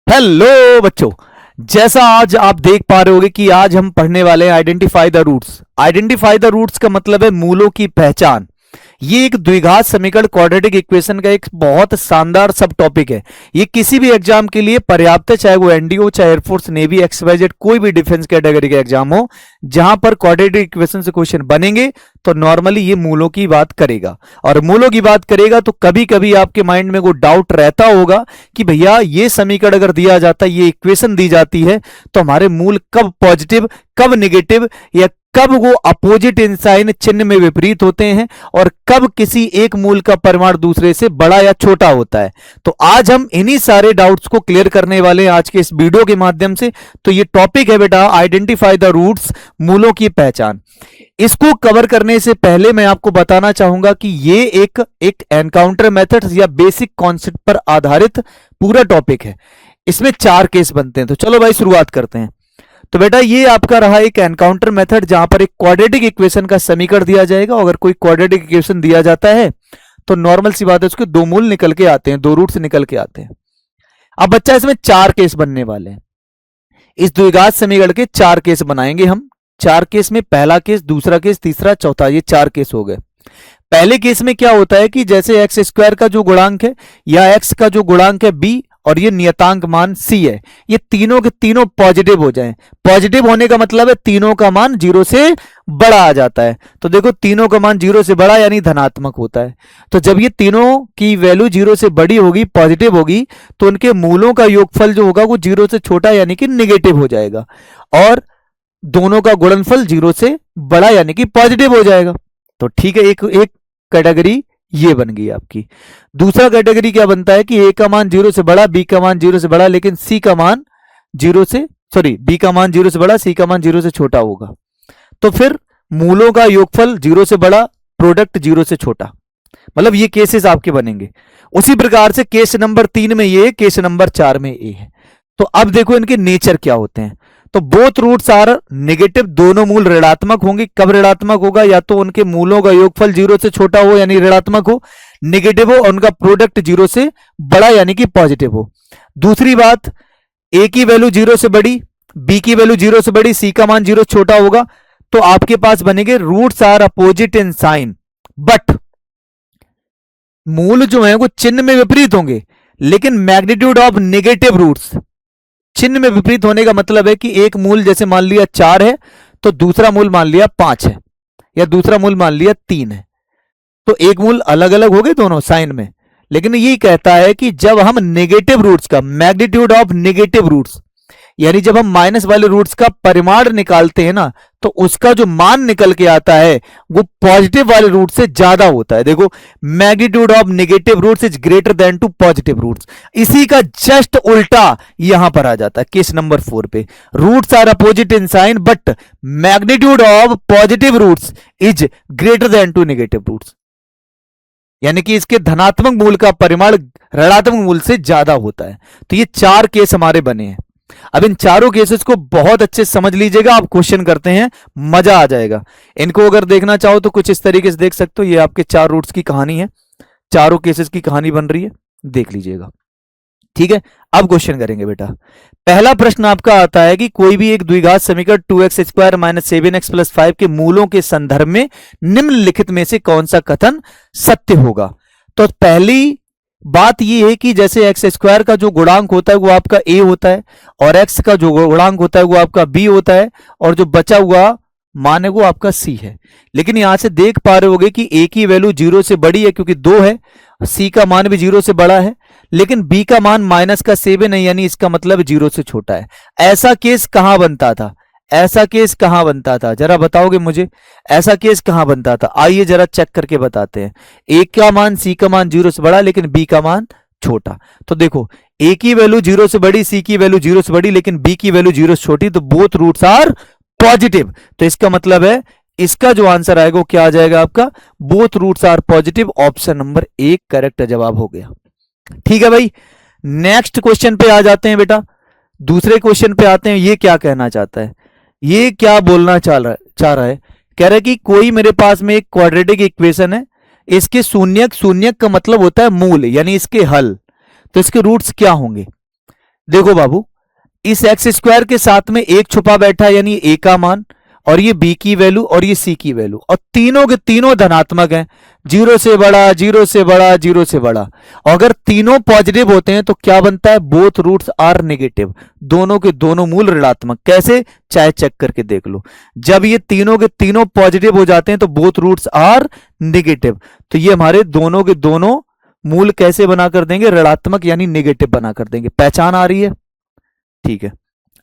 Hello बच्चों। जैसा आज आप देख पा रहे होगे कि आज हम पढ़ने वाले हैं identify the roots. Identify the roots का मतलब है मूलों की पहचान। ये एक द्विघात समीकरण क्वाड्रेटिक इक्वेशन का एक बहुत शानदार सब टॉपिक है। ये किसी भी एग्जाम के लिए पर्याप्त है, चाहे वो एनडीओ, चाहे एयरफोर्स, नेवी, एक्सवाइजेड, कोई भी डिफेंस कैटेगरी का एग्जाम हो, जहां पर क्वाड्रेटिक इक्वेशन से क्वेश्चन बनेंगे तो नॉर्मली ये मूलों की बात करेगा। और मूलों की बात करेगा तो कभी कभी आपके माइंड में वो डाउट रहता होगा कि भैया ये समीकरण अगर दिया जाता है, ये इक्वेशन दी जाती है, तो हमारे मूल कब पॉजिटिव, कब निगेटिव, या कब वो अपोजिट साइन चिन्ह में विपरीत होते हैं, और कब किसी एक मूल का परिमाण दूसरे से बड़ा या छोटा होता है। तो आज हम इन्हीं सारे डाउट्स को क्लियर करने वाले हैं आज के इस वीडियो के माध्यम से। तो ये टॉपिक है बेटा आइडेंटिफाई द रूट्स, मूलों की पहचान। इसको कवर करने से पहले मैं आपको बताना चाहूंगा कि ये एक एनकाउंटर मेथड्स या बेसिक कॉन्सेप्ट पर आधारित पूरा टॉपिक है। इसमें 4 केस बनते हैं। तो चलो भाई शुरुआत करते हैं। तो बेटा ये आपका रहा एक एनकाउंटर मेथड, जहां पर एक क्वाड्रेटिक इक्वेशन का समीकरण दिया जाएगा। अगर कोई क्वाड्रेटिक इक्वेशन दिया जाता है तो नॉर्मल सी बात है, उसके 2 मूल निकल के आते हैं, 2 रूट्स निकल के आते हैं। अब बच्चा इसमें 4 केस बनने वाले हैं। इस द्विघात समीकरण के 4 केस बनाएंगे हम। 4 केस में पहला केस, दूसरा केस, तीसरा, चौथा, ये 4 केस हो गए। पहले केस में क्या होता है कि जैसे एक्स स्क्वायर का जो गुणांक है या एक्स का जो गुणांक है बी और ये नियतांक मान सी है, ये तीनों के तीनों पॉजिटिव हो जाएं। पॉजिटिव होने का मतलब है तीनों का मान 0 से बड़ा आ जाता है। तो देखो तीनों का मान 0 से बड़ा यानी धनात्मक होता है। तो जब ये तीनों की वैल्यू 0 से बड़ी होगी, पॉजिटिव होगी, तो उनके मूलों का योगफल जो होगा वो 0 से छोटा यानी कि निगेटिव हो जाएगा, और दोनों का गुणनफल 0 से बड़ा यानी कि पॉजिटिव हो जाएगा। तो ठीक है, एक कैटेगरी ये बन गई आपकी। दूसरा कैटेगरी क्या बनता है कि ए का मान 0 से बड़ा, बी का मान 0 से बड़ा, लेकिन सी का मान 0 से बी का मान 0 से बड़ा, सी का मान 0 से छोटा होगा। तो फिर मूलों का योगफल 0 से बड़ा, प्रोडक्ट 0 से छोटा, मतलब ये केसेस आपके बनेंगे। उसी प्रकार से केस नंबर 3 में ये, केस नंबर 4 में ए है। तो अब देखो इनके नेचर क्या होते हैं। तो बोथ रूट्स आर नेगेटिव, दोनों मूल ऋणात्मक होंगे। कब ऋणात्मक होगा? या तो उनके मूलों का योगफल 0 से छोटा हो यानी ऋणात्मक हो, नेगेटिव हो, और उनका प्रोडक्ट 0 से बड़ा यानी कि पॉजिटिव हो। दूसरी बात, ए की वैल्यू 0 से बड़ी, बी की वैल्यू 0 से बड़ी, सी का मान 0 छोटा होगा। तो आपके पास बनेंगे roots are opposite in sign, but मूल जो है वो चिन्ह में विपरीत होंगे, लेकिन मैग्नीट्यूड ऑफ नेगेटिव रूट्स, चिन्ह में विपरीत होने का मतलब है कि एक मूल जैसे मान लिया 4 है तो दूसरा मूल मान लिया 5 है, या दूसरा मूल मान लिया 3 है। तो एक मूल अलग अलग हो गए दोनों साइन में। लेकिन ये कहता है कि जब हम नेगेटिव रूट्स का मैग्नीट्यूड ऑफ नेगेटिव रूट्स, यानी जब हम माइनस वाले रूट्स का परिमाण निकालते हैं ना, तो उसका जो मान निकल के आता है वो पॉजिटिव वाले रूट से ज्यादा होता है। देखो, magnitude of negative roots is greater than to positive roots. इसी का जस्ट उल्टा यहां पर आ जाता है केस नंबर 4 पे। Roots are opposite in sign but magnitude of positive roots is greater than to negative roots, यानी कि इसके धनात्मक मूल का परिमाण ऋणात्मक मूल से ज्यादा होता है। तो ये 4 केस हमारे बने हैं। अब इन चारों केसेस को बहुत अच्छे से समझ लीजिएगा। आप क्वेश्चन करते हैं, मजा आ जाएगा। इनको अगर देखना चाहो तो कुछ इस तरीके से देख सकते हो। ये आपके 4 रूट्स की कहानी है, चारों केसेस की कहानी बन रही है, देख लीजिएगा। ठीक है, अब क्वेश्चन करेंगे बेटा। पहला प्रश्न आपका आता है कि कोई भी एक द्विघात समीकरण 2x square minus 7x plus 5 के मूलों के संदर्भ में निम्नलिखित में से कौन सा कथन सत्य होगा। तो पहली बात यह है कि जैसे एक्स स्क्वायर का जो गुणांक होता है वो आपका ए होता है, और एक्स का जो गुणांक होता है वो आपका बी होता है, और जो बचा हुआ मान है वो आपका सी है। लेकिन यहां से देख पा रहे होगे कि ए की वैल्यू 0 से बड़ी है क्योंकि 2 है, सी का मान भी 0 से बड़ा है, लेकिन बी का मान माइनस का 7 है, यानी इसका मतलब 0 से छोटा है। ऐसा केस कहां बनता था? ऐसा केस कहां बनता था, जरा बताओगे मुझे? ऐसा केस कहां बनता था? आइए जरा चेक करके बताते हैं। ए का मान, सी का मान 0 से बड़ा, लेकिन बी का मान छोटा। तो देखो, ए की वैल्यू 0 से बड़ी, सी की वैल्यू 0 से बड़ी, लेकिन बी की वैल्यू 0 से छोटी, तो बोथ रूट्स आर पॉजिटिव। तो इसका मतलब है इसका जो आंसर आएगा वो क्या आ जाएगा आपका? Both roots are positive. Option number 1 correct जवाब हो गया। ठीक है भाई, नेक्स्ट क्वेश्चन पे आ जाते हैं बेटा। दूसरे क्वेश्चन पे आते हैं। ये क्या कहना चाहता है, ये क्या बोलना चाह रहा है? कह रहा है कि कोई मेरे पास में एक क्वाड्रेटिक इक्वेशन है, इसके शून्यक, शून्यक का मतलब होता है मूल यानी इसके हल, तो इसके रूट्स क्या होंगे। देखो बाबू, इस एक्स स्क्वायर के साथ में एक छुपा बैठा है, यानी ए का मान, और ये बी की वैल्यू और ये सी की वैल्यू, और तीनों के तीनों धनात्मक हैं, जीरो से बड़ा, जीरो से बड़ा, जीरो से बड़ा। अगर तीनों पॉजिटिव होते हैं तो क्या बनता है, बोथ रूट्स आर नेगेटिव, दोनों के दोनों मूल ऋणात्मक। कैसे, चाहे चेक करके देख लो। जब ये तीनों के तीनों पॉजिटिव हो जाते हैं तो बोथ रूट्स आर नेगेटिव, तो ये हमारे दोनों के दोनों मूल कैसे बना कर देंगे, ऋणात्मक यानी नेगेटिव बना कर देंगे। पहचान आ रही है, ठीक है।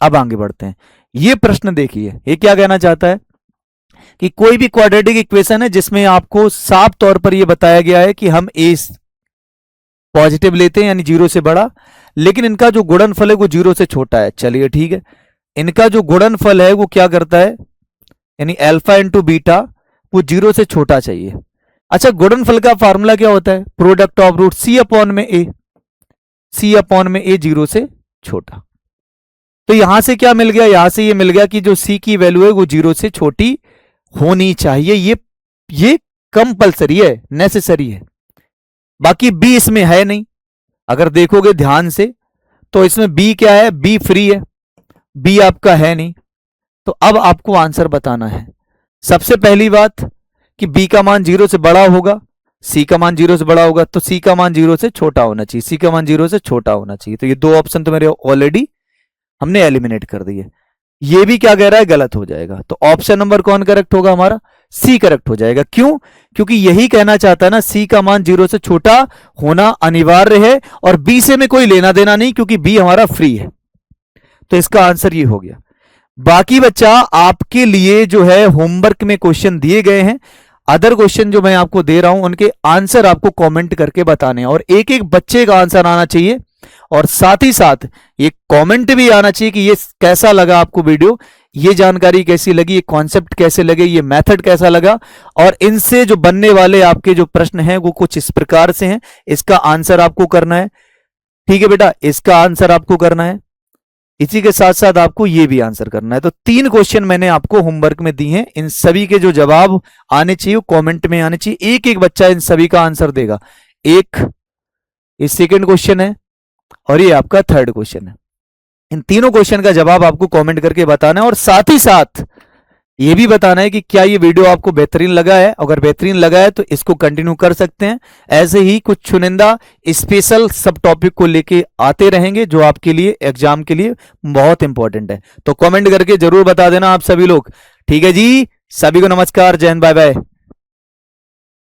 अब आगे बढ़ते हैं। ये प्रश्न देखिए, ये क्या कहना चाहता है कि कोई भी क्वाड्रेटिक इक्वेशन है जिसमें आपको साफ तौर पर यह बताया गया है कि हम ए पॉजिटिव लेते हैं यानी जीरो से बड़ा, लेकिन इनका जो गुणनफल है वो जीरो से छोटा है। चलिए ठीक है, इनका जो गुणनफल है वो क्या करता है, यानी अल्फा इंटू बीटा, वो जीरो से छोटा चाहिए। अच्छा, गुणनफल का फार्मूला क्या होता है, product of root c upon में ए, सी अपॉन में ए जीरो से छोटा। तो यहां से क्या मिल गया, यहां से ये मिल गया कि जो सी की वैल्यू है वो जीरो से छोटी होनी चाहिए। ये कंपलसरी है, नेसेसरी है। बाकी बी इसमें है नहीं, अगर देखोगे ध्यान से तो इसमें बी क्या है, बी फ्री है, बी आपका है नहीं। तो अब आपको आंसर बताना है। सबसे पहली बात कि बी का मान जीरो से बड़ा होगा, सी का मान जीरो से बड़ा होगा, तो सी का मान जीरो से छोटा होना चाहिए, सी का मान जीरो से छोटा होना चाहिए। तो ये दो ऑप्शन तो मेरे ऑलरेडी हमने एलिमिनेट कर दिए। ये भी क्या कह रहा है, गलत हो जाएगा। तो ऑप्शन नंबर कौन करेक्ट होगा, हमारा सी करेक्ट हो जाएगा। क्यों, क्योंकि यही कहना चाहता है ना, सी का मान जीरो से छोटा होना अनिवार्य है, और बी से में कोई लेना देना नहीं क्योंकि बी हमारा फ्री है। तो इसका आंसर ये हो गया। बाकी बच्चा आपके लिए जो है होमवर्क में क्वेश्चन दिए गए हैं, अदर क्वेश्चन जो मैं आपको दे रहा हूं उनके आंसर आपको कमेंट करके बताने हैं, और एक एक बच्चे का आंसर आना चाहिए, और साथ ही साथ ये कमेंट भी आना चाहिए कि ये कैसा लगा आपको वीडियो, ये जानकारी कैसी लगी, ये कॉन्सेप्ट कैसे लगे, ये मेथड कैसा लगा, और इनसे जो बनने वाले आपके जो प्रश्न हैं वो कुछ इस प्रकार से हैं। इसका आंसर आपको करना है, ठीक है बेटा, इसका आंसर आपको करना है, इसी के साथ साथ आपको ये भी आंसर करना है। तो 3 क्वेश्चन मैंने आपको होमवर्क में दिए हैं, इन सभी के जो जवाब आने चाहिए वो कमेंट में आने चाहिए। एक एक बच्चा इन सभी का आंसर देगा। एक ये सेकंड क्वेश्चन है और ये आपका थर्ड क्वेश्चन है। इन तीनों क्वेश्चन का जवाब आपको कमेंट करके बताना है, और साथ ही साथ ये भी बताना है कि क्या ये वीडियो आपको बेहतरीन लगा है। अगर बेहतरीन लगा है तो इसको कंटिन्यू कर सकते हैं। ऐसे ही कुछ चुनिंदा स्पेशल सब टॉपिक को लेके आते रहेंगे जो आपके लिए एग्जाम के लिए बहुत इंपॉर्टेंट है। तो कमेंट करके जरूर बता देना आप सभी लोग। ठीक है जी, सभी को नमस्कार, जय हिंद, बाय बाय।